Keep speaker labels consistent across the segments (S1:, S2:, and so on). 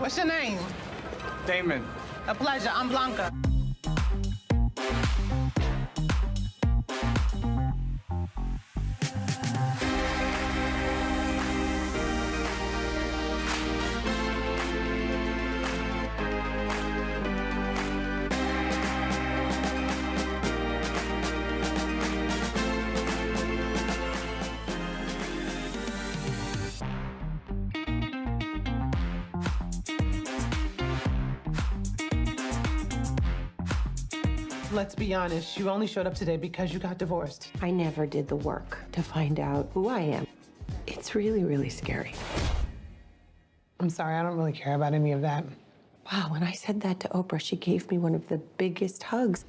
S1: What's your name?
S2: Damon.
S1: A pleasure. I'm Blanca. Let's be honest, you only showed up today because you got divorced.
S3: I never did the work to find out who I am. It's really, really scary.
S1: I'm sorry, I don't really care about any of that.
S3: Wow, when I said that to Oprah, she gave me one of the biggest hugs.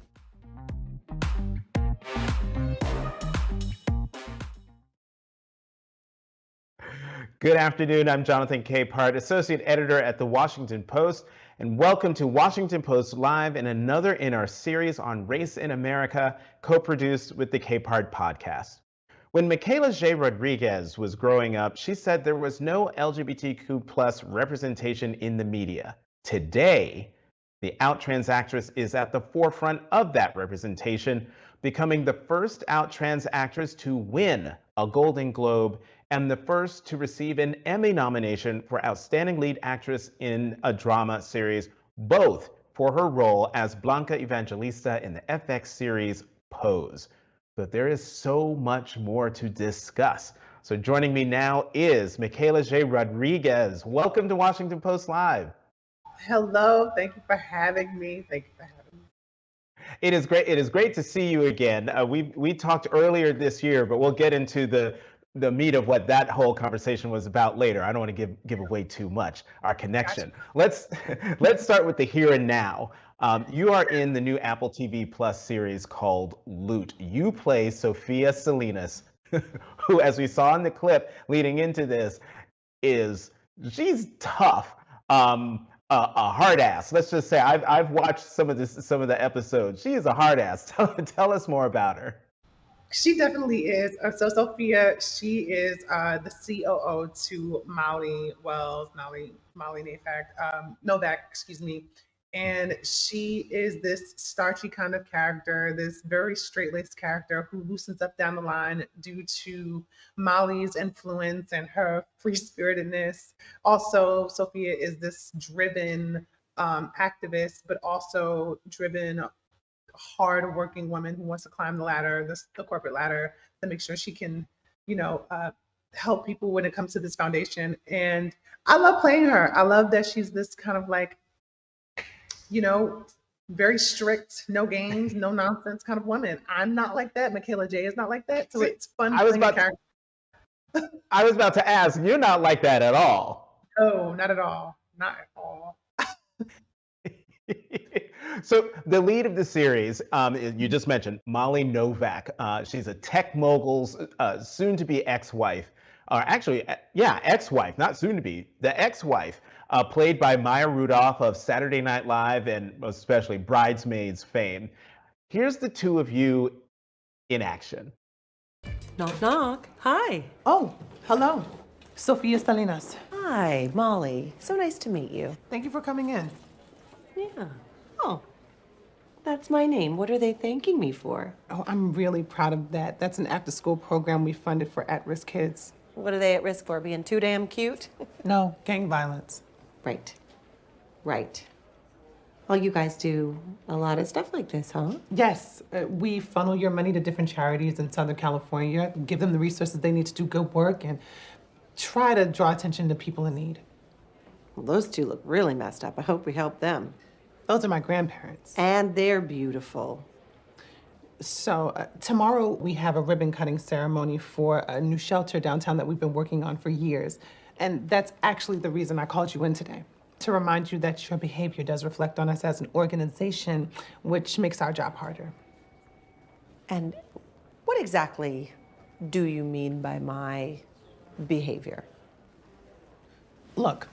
S4: Good afternoon, I'm Jonathan Capehart, Associate Editor at The Washington Post, and welcome to Washington Post Live and another in our series on race in America, co-produced with the Capehart podcast. When Michaela Jaé Rodriguez was growing up, she said there was no LGBTQ+ representation in the media. Today, the out trans actress is at the forefront of that representation, becoming the first out trans actress to win a Golden Globe and the first to receive an Emmy nomination for Outstanding Lead Actress in a Drama Series, both for her role as Blanca Evangelista in the FX series Pose. But there is so much more to discuss. So joining me now is Michaela Jaé Rodriguez. Welcome to Washington Post Live.
S1: Hello, thank you for having me.
S4: It is great to see you again. We talked earlier this year, but we'll get into the meat of what that whole conversation was about later. I don't want to give away too much, our connection. Gotcha. Let's start with the here and now. You are in the new Apple TV Plus series called Loot. You play Sophia Salinas, who, as we saw in the clip leading into this, she's tough. A hard ass. Let's just say I've watched some of the episodes. She is a hard ass. Tell us more about her.
S1: She definitely is. So Sophia, she is the COO to Molly Novak, excuse me. And she is this starchy kind of character, this very straight-laced character who loosens up down the line due to Molly's influence and her free-spiritedness. Also, Sophia is this driven activist, but also driven hard-working woman who wants to climb the ladder, the corporate ladder, to make sure she can, help people when it comes to this foundation. And I love playing her. I love that she's this kind of like, very strict, no games, no nonsense kind of woman. I'm not like that. Michaela Jaé is not like that. So it's fun. I was
S4: about to ask, you're not like that at all.
S1: No, not at all. Not at all.
S4: So the lead of the series, you just mentioned Molly Novak. She's a tech mogul's soon-to-be ex-wife, or actually, ex-wife, not soon-to-be, the ex-wife, played by Maya Rudolph of Saturday Night Live and especially Bridesmaids fame. Here's the two of you in action.
S3: Knock, knock. Hi.
S1: Oh, hello. Sophia Salinas.
S3: Hi, Molly. So nice to meet you.
S1: Thank you for coming in.
S3: Yeah. Oh, that's my name. What are they thanking me for?
S1: Oh, I'm really proud of that. That's an after-school program we funded for at-risk kids.
S3: What are they at risk for? Being too damn cute?
S1: No, gang violence.
S3: Right. Well, you guys do a lot of stuff like this, huh?
S1: Yes. We funnel your money to different charities in Southern California, give them the resources they need to do good work, and try to draw attention to people in need.
S3: Well, those two look really messed up. I hope we help them.
S1: Those are my grandparents.
S3: And they're beautiful.
S1: So tomorrow we have a ribbon cutting ceremony for a new shelter downtown that we've been working on for years. And that's actually the reason I called you in today, to remind you that your behavior does reflect on us as an organization, which makes our job harder.
S3: And what exactly do you mean by my behavior?
S1: Look,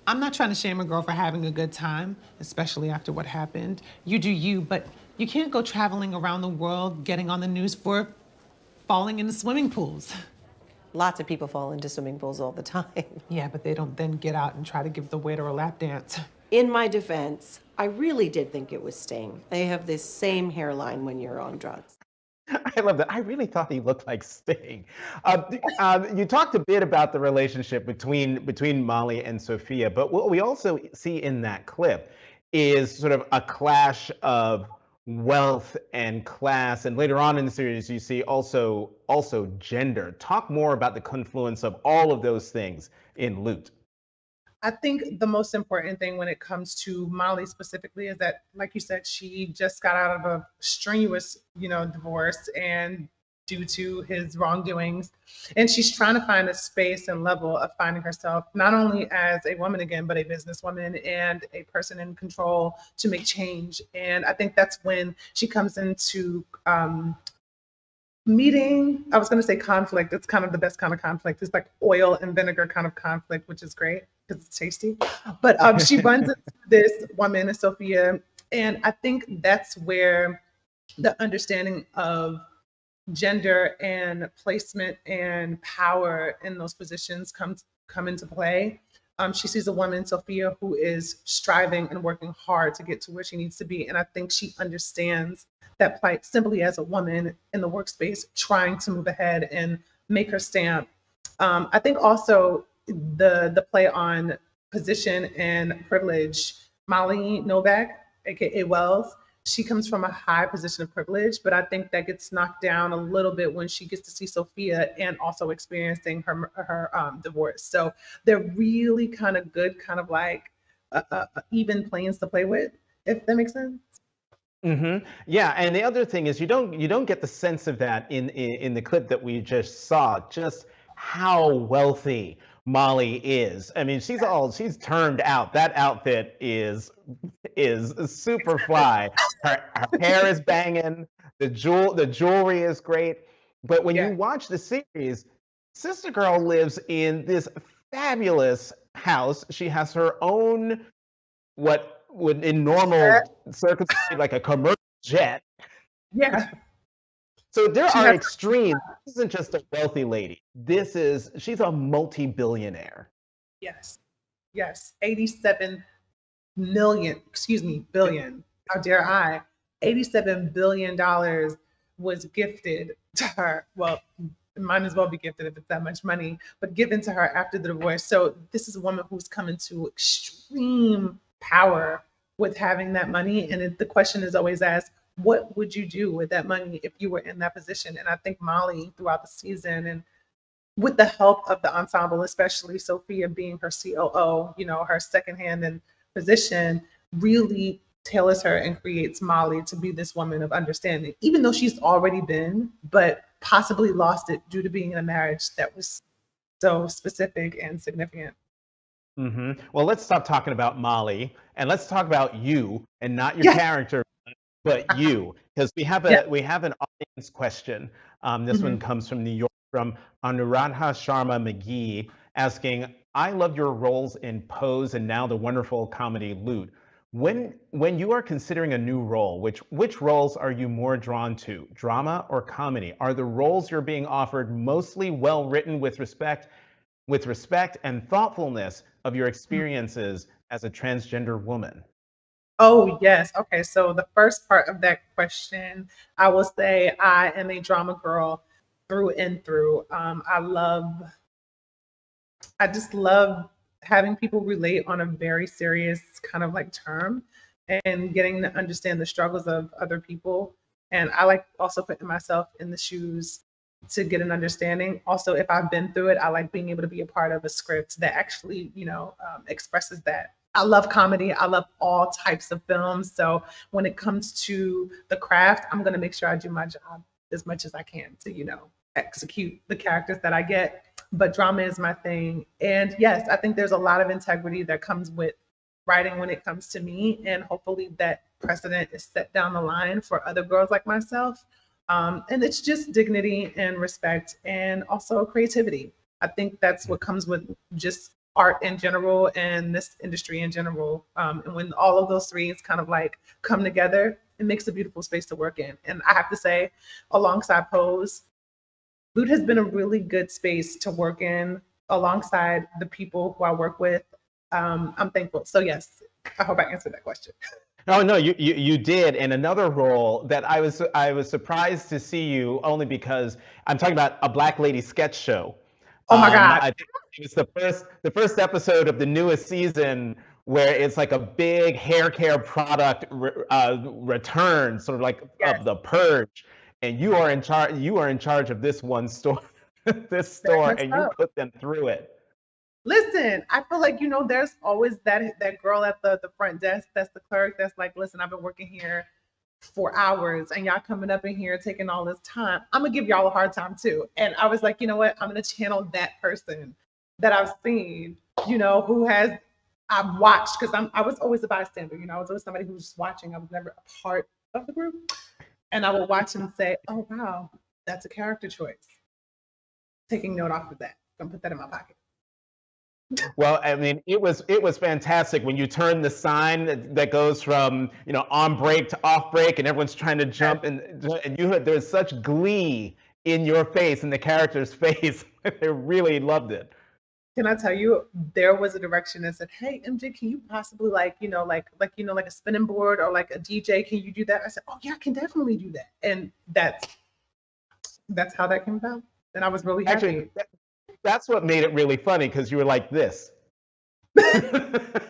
S1: I'm not trying to shame a girl for having a good time, especially after what happened. You do you, but you can't go traveling around the world getting on the news for falling into swimming pools.
S3: Lots of people fall into swimming pools all the time.
S1: Yeah, but they don't then get out and try to give the waiter a lap dance.
S3: In my defense, I really did think it was Sting. They have this same hairline when you're on drugs.
S4: I love that. I really thought he looked like Sting. You talked a bit about the relationship between Molly and Sophia, but what we also see in that clip is sort of a clash of wealth and class, and later on in the series you see also gender. Talk more about the confluence of all of those things in Loot.
S1: I think the most important thing when it comes to Molly specifically is that, like you said, she just got out of a strenuous, divorce and due to his wrongdoings. And she's trying to find a space and level of finding herself, not only as a woman again, but a businesswoman and a person in control to make change. And I think that's when she comes into meeting, I was going to say conflict. It's kind of the best kind of conflict. It's like oil and vinegar kind of conflict, which is great because it's tasty. But she runs into this woman, Sophia, and I think that's where the understanding of gender and placement and power in those positions come into play. She sees a woman, Sophia, who is striving and working hard to get to where she needs to be. And I think she understands that plight simply as a woman in the workspace trying to move ahead and make her stamp. I think also the play on position and privilege. Molly Novak, aka Wells, she comes from a high position of privilege, but I think that gets knocked down a little bit when she gets to see Sophia and also experiencing her divorce. So they're really kind of good, kind of like even planes to play with, if that makes sense.
S4: Yeah, and the other thing is you don't get the sense of that in the clip that we just saw, just how wealthy Molly is. I mean, she's turned out. That outfit is super fly. Her hair is banging. The jewelry is great. But when you watch the series, Sister Girl lives in this fabulous house. She has her own what would in normal circumstances be like a commercial jet.
S1: Yeah.
S4: So there are extremes. This isn't just a wealthy lady. She's a multi-billionaire.
S1: Yes. 87 million, billion. How dare I? $87 billion was gifted to her. Well, it might as well be gifted if it's that much money, but given to her after the divorce. So this is a woman who's come into extreme power with having that money. And the question is always asked, what would you do with that money if you were in that position? And I think Molly, throughout the season, and with the help of the ensemble, especially Sophia being her COO, her secondhand in position, really tailors her and creates Molly to be this woman of understanding, even though she's already been, but possibly lost it due to being in a marriage that was so specific and significant.
S4: Well, let's stop talking about Molly and let's talk about you and not your character, but you, because we have an audience question. This one comes from New York, from Anuradha Sharma McGee, asking, I love your roles in Pose and now the wonderful comedy Loot. When you are considering a new role, which roles are you more drawn to, drama or comedy? Are the roles you're being offered mostly well written with respect and thoughtfulness of your experiences as a transgender woman?
S1: Oh, yes. Okay. So the first part of that question, I will say I am a drama girl through and through. I just love having people relate on a very serious kind of like term and getting to understand the struggles of other people. And I like also putting myself in the shoes to get an understanding. Also, if I've been through it, I like being able to be a part of a script that actually, expresses that. I love comedy. I love all types of films. So when it comes to the craft, I'm going to make sure I do my job as much as I can to, execute the characters that I get. But drama is my thing. And yes, I think there's a lot of integrity that comes with writing when it comes to me. And hopefully that precedent is set down the line for other girls like myself. And it's just dignity and respect and also creativity. I think that's what comes with just art in general and this industry in general. And when all of those three kind of like come together, it makes a beautiful space to work in. And I have to say, alongside Pose, Loot has been a really good space to work in alongside the people who I work with. I'm thankful. So yes, I hope I answered that question.
S4: Oh no, you did. And another role that I was surprised to see you only because I'm talking about a Black Lady sketch show.
S1: Oh my God.
S4: I think it was the first episode of the newest season where it's like a big hair care product return, sort of like
S1: Yes,
S4: of the purge, and you are in charge. You are in charge of this one store, this
S1: very
S4: store,
S1: much
S4: and you
S1: so.
S4: put them through it.
S1: Listen, I feel like, there's always that girl at the front desk that's the clerk that's like, listen, I've been working here for hours and y'all coming up in here taking all this time. I'm gonna give y'all a hard time too. And I was like, you know what? I'm gonna channel that person that I've seen, who has I've watched because I was always a bystander, I was always somebody who was just watching. I was never a part of the group. And I would watch and say, oh wow, that's a character choice. Taking note off of that. Gonna put that in my pocket.
S4: Well, I mean, it was fantastic when you turn the sign that goes from on break to off break, and everyone's trying to jump, and there's such glee in your face and the character's face. They really loved it.
S1: Can I tell you, there was a direction that said, "Hey, MJ, can you possibly like a spinning board or like a DJ? Can you do that?" I said, "Oh yeah, I can definitely do that." And that's how that came about. And I was really
S4: Actually,
S1: happy.
S4: that's what made it really funny because you were like this.
S1: The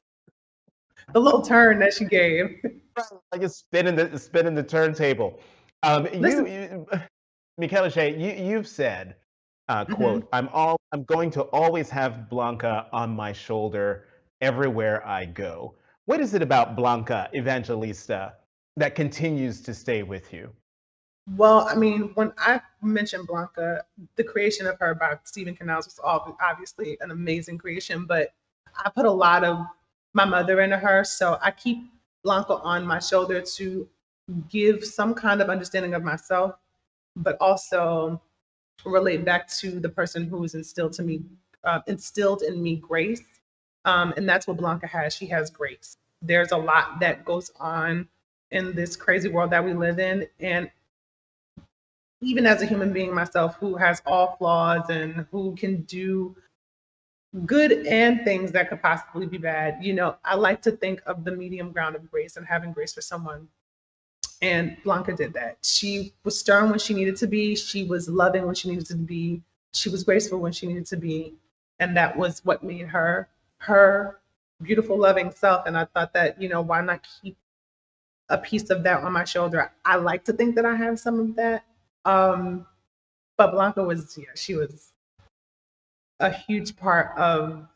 S1: little turn that she gave.
S4: Like it's spinning the turntable.
S1: Listen,
S4: Michaela Jaé, you've said,
S1: mhm.
S4: quote, I'm going to always have Blanca on my shoulder everywhere I go. What is it about Blanca Evangelista that continues to stay with you?
S1: Well, I mean, when I mentioned Blanca, the creation of her by Stephen Canals was obviously an amazing creation, but I put a lot of my mother into her. So I keep Blanca on my shoulder to give some kind of understanding of myself, but also relate back to the person who was instilled in me grace. And that's what Blanca has. She has grace. There's a lot that goes on in this crazy world that we live in. And even as a human being myself who has all flaws and who can do good and things that could possibly be bad, I like to think of the medium ground of grace and having grace for someone. And Blanca did that. She was stern when she needed to be, she was loving when she needed to be, she was graceful when she needed to be. And that was what made her beautiful, loving self. And I thought that, why not keep a piece of that on my shoulder? I like to think that I have some of that. Um, but Blanca was, yeah, she was a huge part of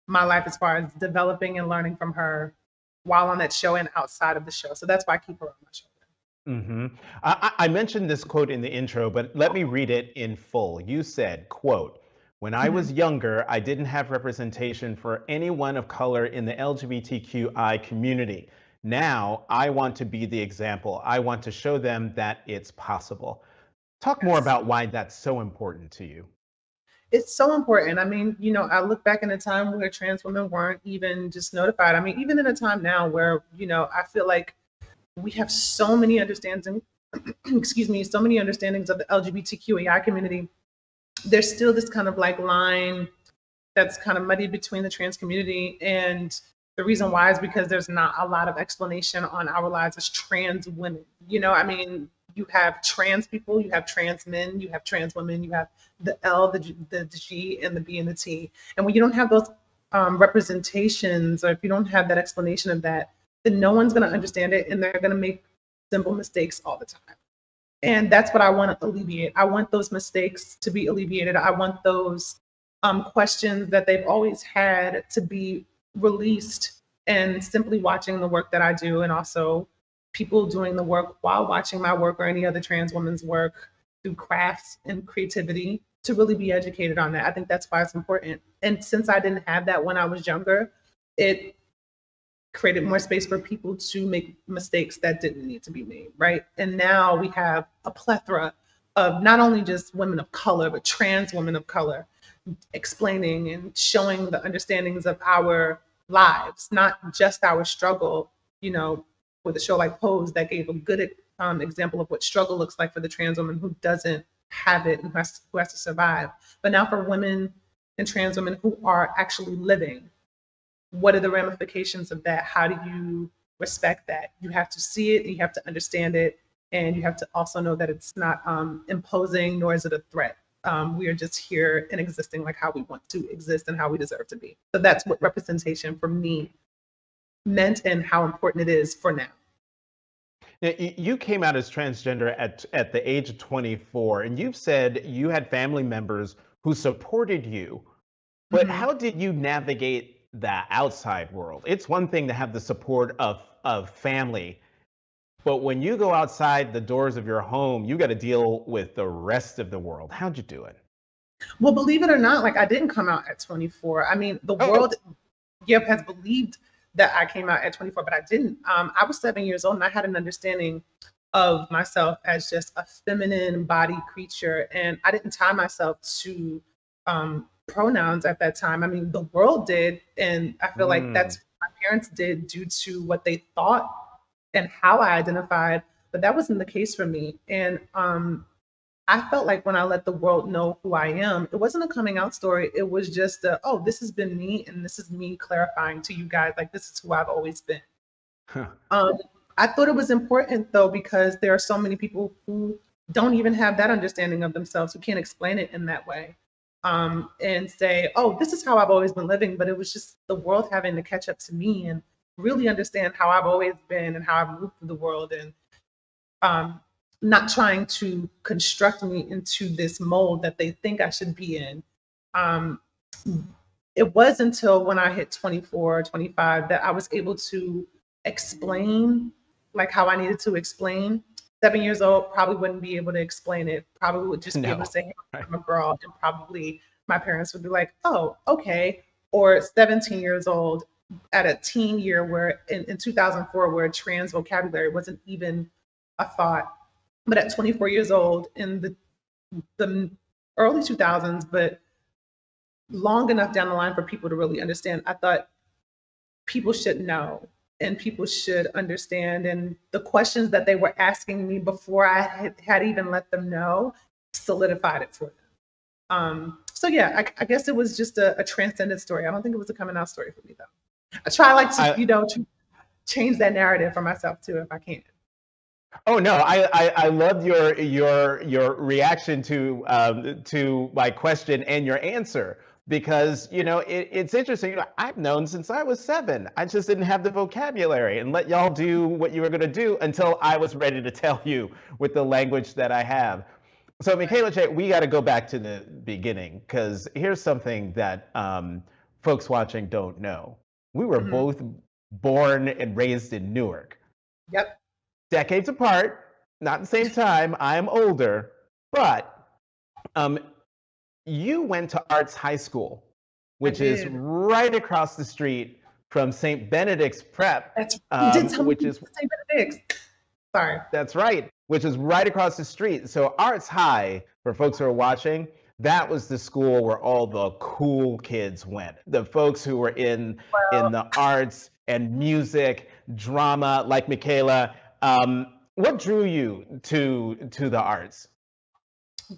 S1: my life as far as developing and learning from her while on that show and outside of the show. So that's why I keep her on my shoulder.
S4: hmm I mentioned this quote in the intro, but let me read it in full. You said, quote, when I was
S1: Mhm.
S4: younger, I didn't have representation for anyone of color in the LGBTQI community. Now I want to be the example. I want to show them that it's possible. Talk more
S1: Yes.
S4: about why that's so important to you.
S1: It's so important. I mean, I look back in a time where trans women weren't even just notified. I mean, even in a time now where, I feel like we have so many understandings, excuse me, so many understandings of the LGBTQAI community. There's still this kind of like line that's kind of muddied between the trans community. And the reason why is because there's not a lot of explanation on our lives as trans women. I mean, you have trans people, you have trans men, you have trans women, you have the L, the G, and the B and the T. And when you don't have those representations, or if you don't have that explanation of that, then no one's going to understand it and they're going to make simple mistakes all the time. And that's what I want to alleviate. I want those mistakes to be alleviated. I want those questions that they've always had to be released. And simply watching the work that I do, and also people doing the work while watching my work or any other trans woman's work through crafts and creativity, to really be educated on that. I think that's why it's important. And since I didn't have that when I was younger, it created more space for people to make mistakes that didn't need to be made, right? And now we have a plethora of not only just women of color, but trans women of color explaining and showing the understandings of our lives, not just our struggle, with a show like Pose that gave a good example of what struggle looks like for the trans woman who doesn't have it and who has to survive. But now for women and trans women who are actually living, what are the ramifications of that? How do you respect that? You have to see it, you have to understand it, and you have to also know that it's not imposing, nor is it a threat. We are just here and existing like how we want to exist and how we deserve to be. So that's what representation for me meant and how important it is for now.
S4: Now, you came out as transgender at the age of 24, and you've said you had family members who supported you. But
S1: Mhm.
S4: how did you navigate the outside world? It's one thing to have the support of family, but when you go outside the doors of your home, you got to deal with the rest of the world. How'd you do it?
S1: Well, believe it or not, like I didn't come out at 24. I mean, the
S4: Oh,
S1: world, yep, has believed that I came out at 24, but I didn't. I was 7 years old and I had an understanding of myself as just a feminine body creature. And I didn't tie myself to pronouns at that time. I mean, the world did. And I feel like
S4: mm.
S1: that's what my parents did due to what they thought and how I identified. But that wasn't the case for me. And I felt like when I let the world know who I am, it wasn't a coming out story. It was just oh, this has been me, and this is me clarifying to you guys, like, this is who I've always been.
S4: Huh.
S1: Um, I thought it was important though, because there are so many people who don't even have that understanding of themselves, who can't explain it in that way. And say, oh, this is how I've always been living. But it was just the world having to catch up to me and really understand how I've always been and how I've moved through the world. And um, not trying to construct me into this mold that they think I should be in. Um, it was until when I hit 24, 25 that I was able to explain like how I needed to explain. 7 years old, probably wouldn't be able to explain it. Probably would just be able to
S4: No.
S1: say, hey,
S4: Right.
S1: I'm a girl. And probably my parents would be like, oh, okay. Or 17 years old at a teen year where in 2004, where trans vocabulary wasn't even a thought. But at 24 years old in the early 2000s, but long enough down the line for people to really understand, I thought people should know and people should understand. And the questions that they were asking me before I had even let them know solidified it for them. So yeah, I guess it was just a transcendent story. I don't think it was a coming out story for me though. I try like to,
S4: I,
S1: to change that narrative for myself too, if I can.
S4: Oh no, I loved your reaction to my question and your answer, because it's interesting. I've known since I was 7. I just didn't have the vocabulary and let y'all do what you were going to do until I was ready to tell you with the language that I have. So Michaela Jaé, we got to go back to the beginning, because here's something that folks watching don't know. We were
S1: Mhm.
S4: both born and raised in Newark,
S1: Yep,
S4: decades apart, not the same time. I'm older, but um, you went to Arts High School,
S1: I
S4: which is
S1: did.
S4: right across the street from St. Benedict's Prep,
S1: That's you did tell me
S4: which
S1: you
S4: is
S1: went to St. Benedict's. Sorry.
S4: that's right, which is right across the street. So Arts High, for folks who are watching, that was the school where all the cool kids went. The folks who were in
S1: Well,
S4: the arts and music, drama, like Michaela. What drew you to the arts?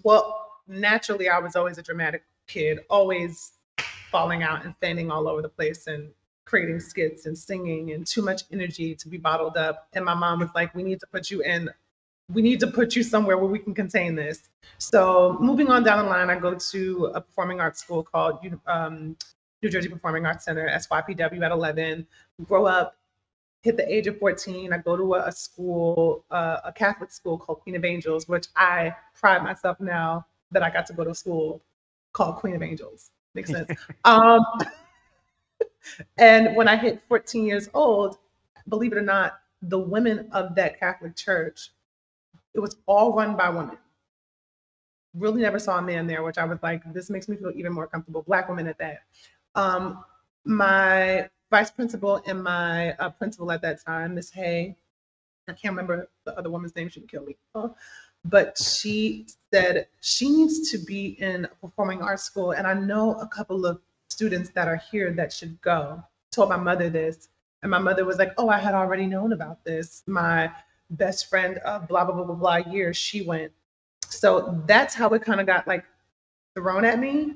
S1: well, naturally, I was always a dramatic kid, always falling out and fanning all over the place and creating skits and singing and too much energy to be bottled up. And my mom was like, we need to put you somewhere where we can contain this. So moving on down the line, I go to a performing arts school called New Jersey Performing Arts Center, SYPW, at 11. Grow up, hit the age of 14. I go to a school, a Catholic school called Queen of Angels, which I pride myself now that I got to go to a school called Queen of Angels. Makes sense. Um, and when I hit 14 years old, believe it or not, the women of that Catholic church, it was all run by women. Really never saw a man there, which I was like, this makes me feel even more comfortable. Black women at that. Um, my vice principal and my principal at that time, Miss Hay, I can't remember the other woman's name, she would kill me. But she said she needs to be in a performing arts school. And I know a couple of students that are here that should go. Told my mother this. And my mother was like, oh, I had already known about this. My best friend of blah, blah, blah, blah, blah years, she went. So that's how it kind of got like thrown at me.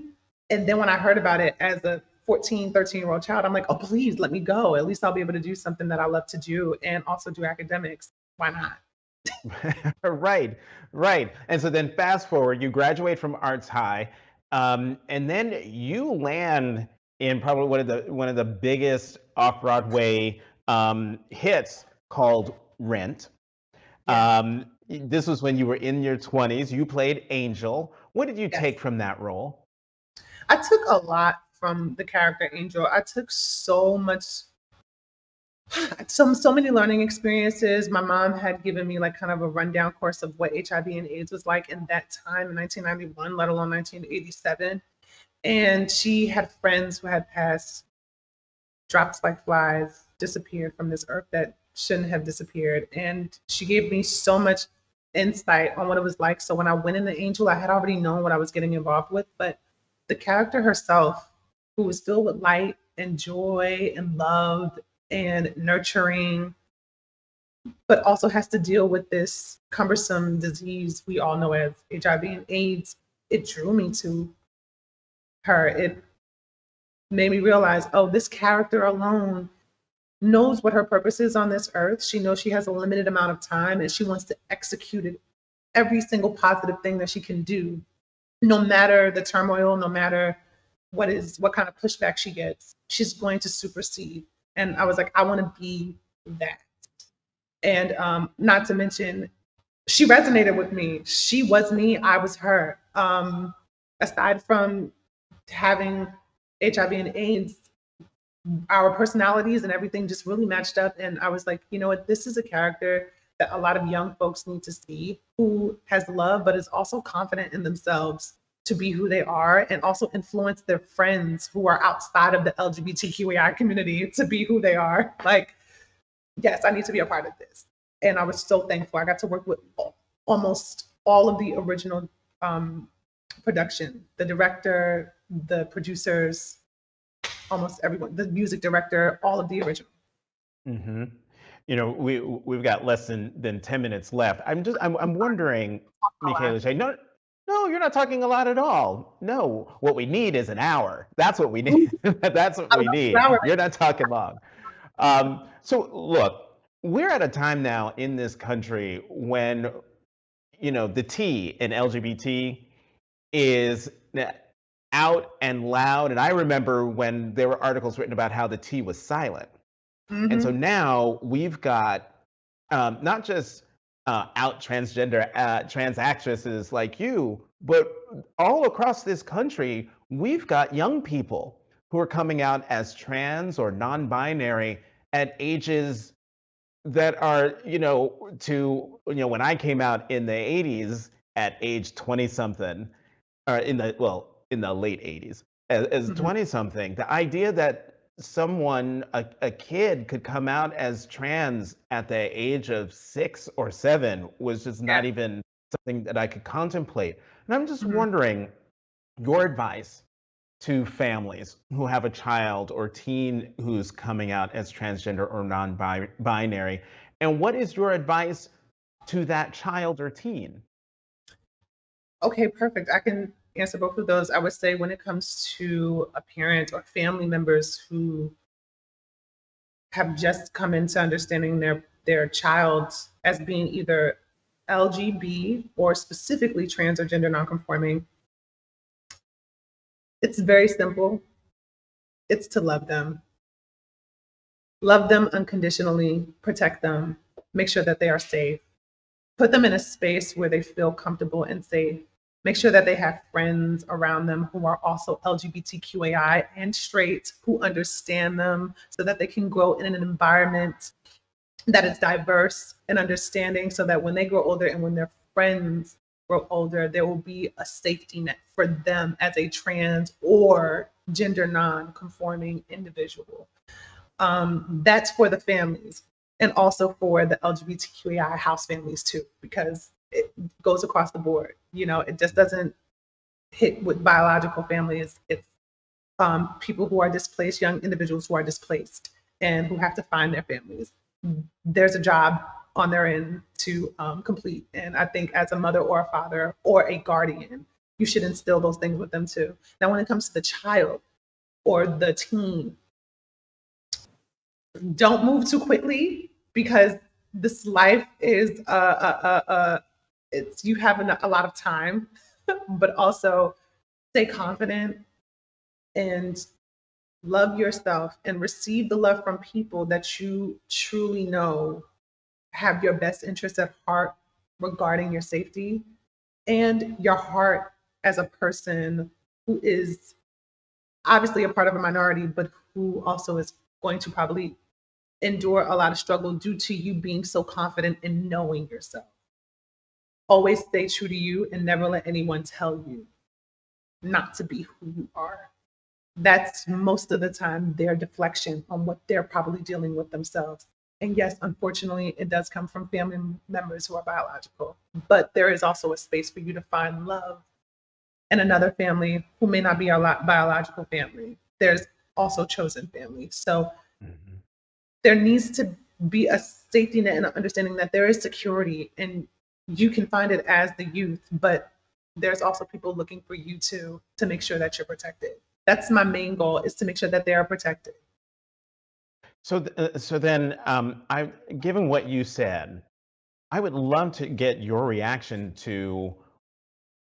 S1: And then when I heard about it as a 14, 13-year-old child, I'm like, oh, please let me go. At least I'll be able to do something that I love to do and also do academics. Why not?
S4: Right, right. And so then fast forward, you graduate from Arts High, and then you land in probably one of the biggest off-Broadway hits called Rent.
S1: Yes.
S4: This was when you were in your 20s. You played Angel. What did you
S1: Yes.
S4: take from that role?
S1: I took a lot from the character Angel. I took so much, so many learning experiences. My mom had given me like kind of a rundown course of what HIV and AIDS was like in that time in 1991, let alone 1987. And she had friends who had passed, dropped like flies, disappeared from this earth that shouldn't have disappeared. And she gave me so much insight on what it was like. So when I went in the Angel, I had already known what I was getting involved with, but the character herself, who was filled with light and joy and love and nurturing, but also has to deal with this cumbersome disease we all know as HIV and AIDS, it drew me to her. It made me realize, oh, this character alone knows what her purpose is on this earth. She knows she has a limited amount of time and she wants to execute it, every single positive thing that she can do, no matter the turmoil, no matter what kind of pushback she gets, she's going to supersede. And I was like, I want to be that. And not to mention, she resonated with me. She was me, I was her. Aside from having HIV and AIDS, our personalities and everything just really matched up. And I was like, you know what, this is a character that a lot of young folks need to see, who has love, but is also confident in themselves to be who they are and also influence their friends who are outside of the LGBTQAI community to be who they are. Like, yes, I need to be a part of this. And I was so thankful. I got to work with almost all of the original production, the director, the producers, almost everyone, the music director, all of the original.
S4: Mm-hmm. You know, we've got less than 10 minutes left. I'm wondering, Michaela Jaé, no, no, you're not talking a lot at all. No, what we need is an hour. That's what we need. That's what
S1: I
S4: we
S1: love
S4: need.
S1: flowers.
S4: You're not talking long. So look, we're at a time now in this country when, you know, the T in LGBT is out and loud. And I remember when there were articles written about how the T was silent. And so
S1: Mm-hmm.
S4: now we've got not just out transgender trans actresses like you, but all across this country, we've got young people who are coming out as trans or non-binary at ages that are, when I came out in the 80s at age 20 something, or in the late 80s, as
S1: Mm-hmm.
S4: 20 something, the idea that a kid could come out as trans at the age of 6 or 7 was just not
S1: Yeah.
S4: even something that I could contemplate. And I'm just
S1: Mm-hmm.
S4: wondering your advice to families who have a child or teen who's coming out as transgender or non-binary, and what is your advice to that child or teen?
S1: Okay, perfect. I can answer both of those. I would say when it comes to a parent or family members who have just come into understanding their child as being either LGB or specifically trans or gender nonconforming, it's very simple. It's to love them unconditionally, protect them, make sure that they are safe, put them in a space where they feel comfortable and safe. Make sure that they have friends around them who are also LGBTQAI and straight, who understand them so that they can grow in an environment that is diverse and understanding, so that when they grow older and when their friends grow older, there will be a safety net for them as a trans or gender non-conforming individual. That's for the families and also for the LGBTQAI house families too, because it goes across the board. You know, it just doesn't hit with biological families. It's people who are displaced, young individuals who are displaced and who have to find their families. There's a job on their end to complete. And I think as a mother or a father or a guardian, you should instill those things with them too. Now, when it comes to the child or the teen, don't move too quickly, because this life is it's, you have a lot of time, but also stay confident and love yourself and receive the love from people that you truly know have your best interests at heart regarding your safety and your heart as a person who is obviously a part of a minority, but who also is going to probably endure a lot of struggle due to you being so confident in knowing yourself. Always stay true to you and never let anyone tell you not to be who you are. That's most of the time their deflection on what they're probably dealing with themselves. And yes, unfortunately, it does come from family members who are biological, but there is also a space for you to find love in another family who may not be our biological family. There's also chosen family. So there needs to be a safety net and an understanding that there is security, and you can find it as the youth, but there's also people looking for you too, to make sure that you're protected. That's my main goal, is to make sure that they are protected.
S4: So, given what you said, I would love to get your reaction to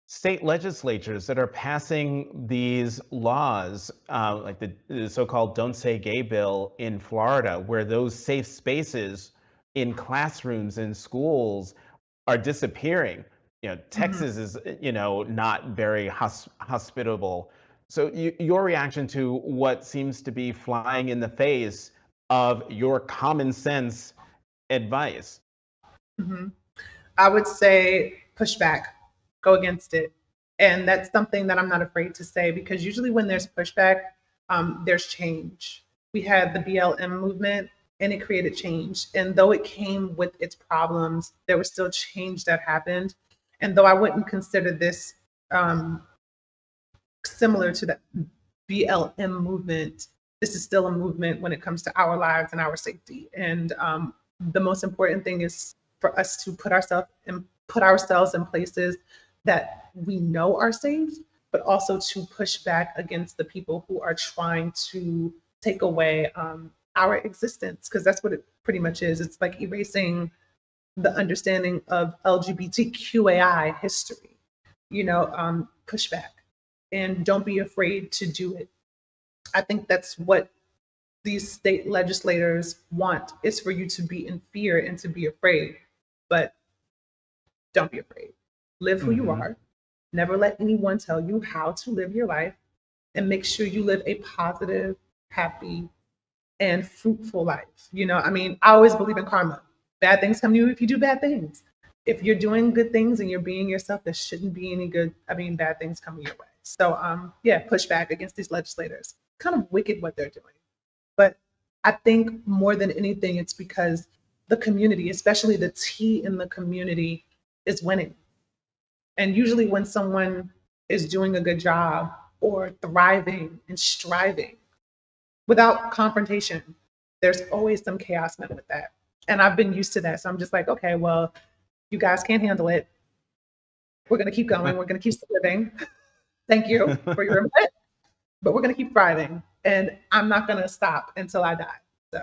S4: state legislatures that are passing these laws, like the so-called "Don't Say Gay" bill in Florida, where those safe spaces in classrooms and schools are disappearing. Texas is, not very hospitable. So your reaction to what seems to be flying in the face of your common sense advice?
S1: I would say push back, go against it. And that's something that I'm not afraid to say, because usually when there's pushback, there's change. We had the BLM movement and it created change. And though it came with its problems, there was still change that happened. And though I wouldn't consider this similar to the BLM movement, this is still a movement when it comes to our lives and our safety. And the most important thing is for us to put ourselves in places that we know are safe, but also to push back against the people who are trying to take away our existence, because that's what it pretty much is. It's like erasing the understanding of LGBTQAI history. Push back and don't be afraid to do it. I think that's what these state legislators want, is for you to be in fear and to be afraid. But don't be afraid. Live who you are. Never let anyone tell you how to live your life, and make sure you live a positive, happy, and fruitful life. I always believe in karma. Bad things come to you if you do bad things. If you're doing good things and you're being yourself, there shouldn't be any bad things coming your way. So, push back against these legislators. Kind of wicked what they're doing. But I think more than anything, it's because the community, especially the T in the community, is winning. And usually when someone is doing a good job or thriving and striving without confrontation, there's always some chaos met with that. And I've been used to that. So I'm just like, okay, well, you guys can't handle it. We're going to keep going. We're going to keep living. Thank you for your input, but we're going to keep thriving. And I'm not going to stop until I die. So.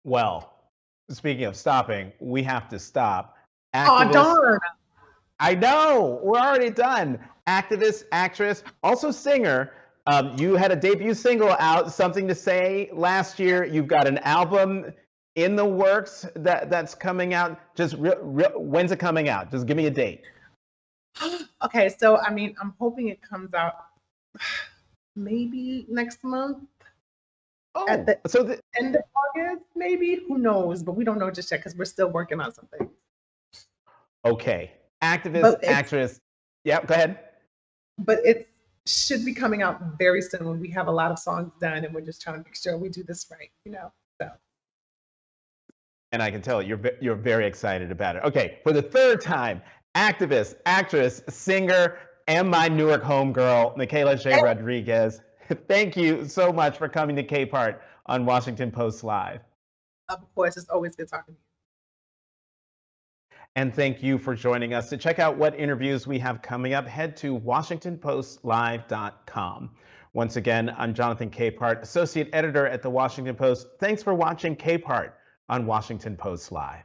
S4: Well, speaking of stopping, we have to stop.
S1: Oh, darn.
S4: I know, we're already done. Activist, actress, also singer. You had a debut single out, Something to Say, last year. You've got an album in the works that's coming out. Just when's it coming out? Just give me a date.
S1: Okay, so I'm hoping it comes out maybe next month. At the end of August, maybe. Who knows? But we don't know just yet, because we're still working on something.
S4: Okay. Activist, actress. Yeah, go ahead.
S1: But it should be coming out very soon. We have a lot of songs done, and we're just trying to make sure we do this right, So.
S4: And I can tell you're very excited about it. Okay, for the third time, activist, actress, singer, and my Newark homegirl, Michaela Jaé Rodriguez. Thank you so much for coming to Capehart on Washington Post Live.
S1: Of course, it's always good talking to you.
S4: And thank you for joining us. To check out what interviews we have coming up, head to WashingtonPostLive.com. Once again, I'm Jonathan Capehart, Associate Editor at The Washington Post. Thanks for watching Capehart on Washington Post Live.